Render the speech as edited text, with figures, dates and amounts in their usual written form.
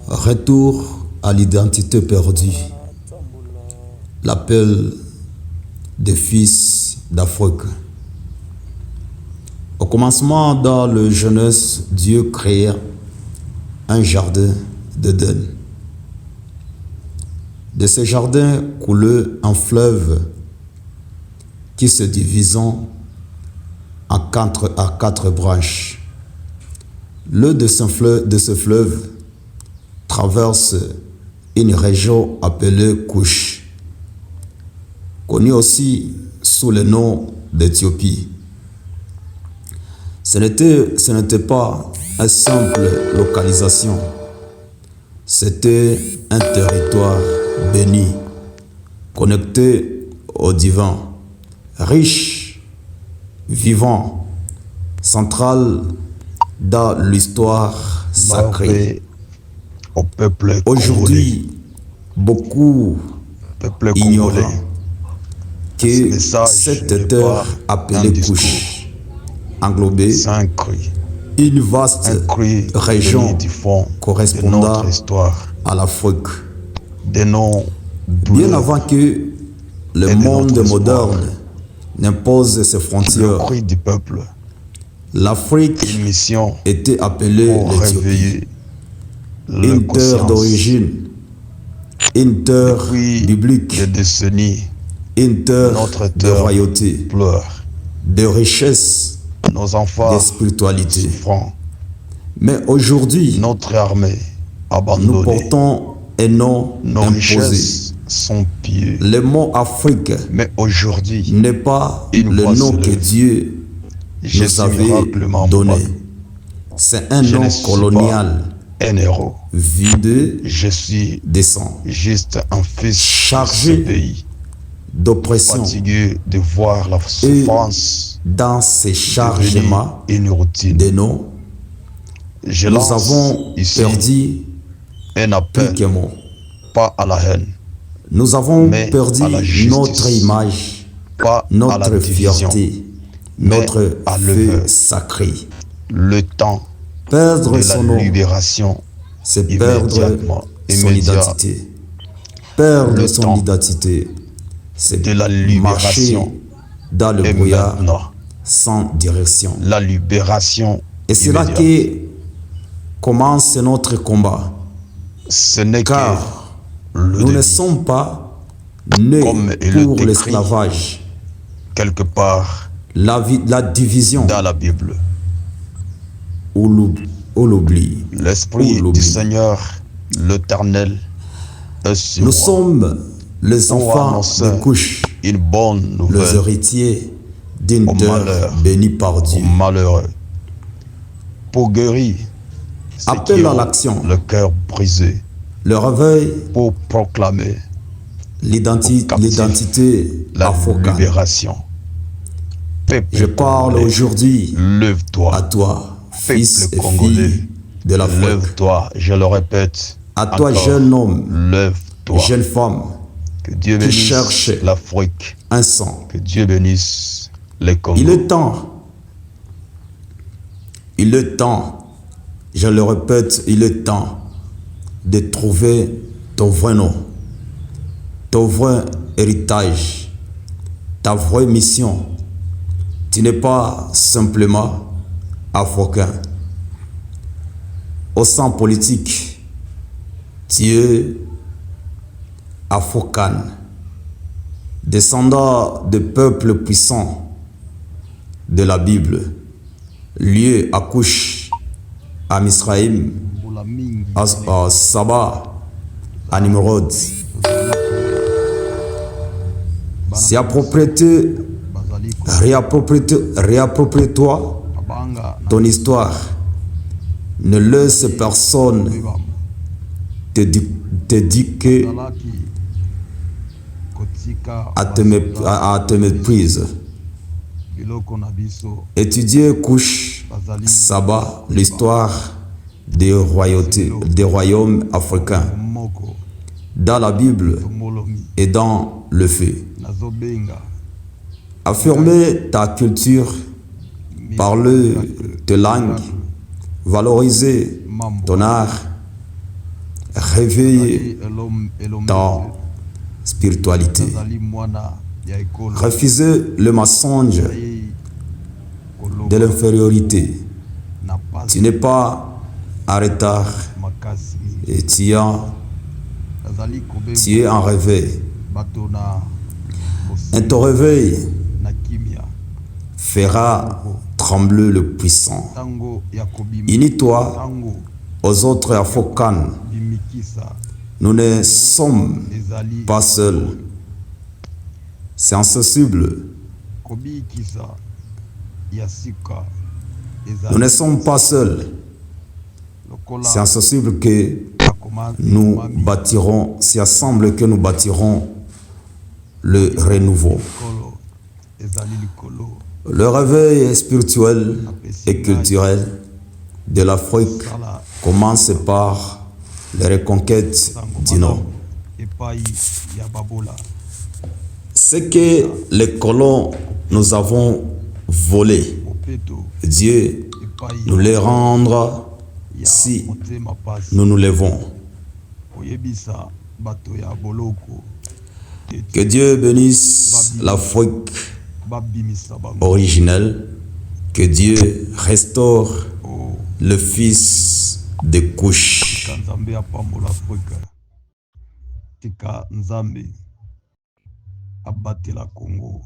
Retour à l'identité perdue. L'appel des fils d'Afrique. Au commencement, dans le Genèse, Dieu créa un jardin d'Éden. De ce jardin coulait un fleuve qui se divisant en quatre branches. L'eau de ce fleuve traverse une région appelée Cush, connue aussi sous le nom d'Éthiopie. Ce n'était pas une simple localisation, c'était un territoire béni, connecté au divin, riche, vivant, central dans l'histoire sacrée. Au peuple Aujourd'hui, beaucoup ignorent que cette terre appelée Cush englobait une vaste région correspondant à l'Afrique. Bien avant que le monde moderne n'impose ses frontières, l'Afrique était appelée l'Éthiopie. Une terre d'origine, une terre biblique, une terre de royauté, de richesse, de spiritualité. Mais aujourd'hui, notre armée nous portons un nom imposé. Le mot Afrique n'est pas le nom que Dieu nous avait donné. C'est un nom colonial. Un héros. Vide, je suis de sang, juste un fils chargé d'oppression, fatigué de voir la souffrance. Dans ces chargements de nous, nous avons perdu un appel, pas à la haine. Nous avons perdu notre image, pas notre fierté, notre feu sacré. Le temps perdre de son la nom, libération, c'est perdre son identité. Perdre son identité, c'est de la libération marcher dans le brouillard sans direction. La libération. Et c'est là que commence notre combat. Ce n'est car nous ne sommes pas nés pour l'esclavage. Quelque part, la division dans la Bible. Ou l'oubli. L'Esprit du Seigneur, l'Éternel, est sur nous moi. sommes les enfants de Cush, une bonne nouvelle, les héritiers d'une terre bénie par Dieu. Malheureux, pour guérir appel à l'action, le cœur brisé, le réveil, pour proclamer l'identité la africaine. libération. Je parle aujourd'hui lève-toi, à toi, fils et congolais, fille de l'Afrique. Lève-toi, je le répète. À toi, encore, jeune homme, lève-toi, jeune femme, que Dieu qui bénisse cherche l'Afrique, un sang. que Dieu bénisse les Congos. Il est temps, je le répète, il est temps de trouver ton vrai nom, ton vrai héritage, ta vraie mission. Tu n'es pas simplement africain. Au sang politique, tu es africain, descendant de peuples puissants de la Bible, lié à Cush, à Misraïm, à Saba, à Nimrod. C'est réapproprie-toi ton histoire. Ne laisse personne te dicter à te mépriser. Étudiez Cush, Saba, l'histoire des royaumes africains, dans la Bible et dans le fait. Affirmer ta culture, parler tes langues, valoriser ton art Réveillez ta spiritualité. Refusez le mensonge de l'infériorité. Tu n'es pas en retard et tu es en réveil. Et ton réveil fera trembler le puissant. Unis-toi aux autres Afokan. Nous ne sommes pas seuls. C'est insensible. Nous ne sommes pas seuls. C'est insensible que nous bâtirons, c'est ensemble que nous bâtirons le renouveau. Le réveil spirituel et culturel de l'Afrique commence par les reconquêtes du Nord. Ce que les colons nous avons volé, Dieu nous les rendra si nous nous levons. Que Dieu bénisse l'Afrique originelle. Que Dieu restaure le fils de Cush. Tika Nzambe abatela Congo.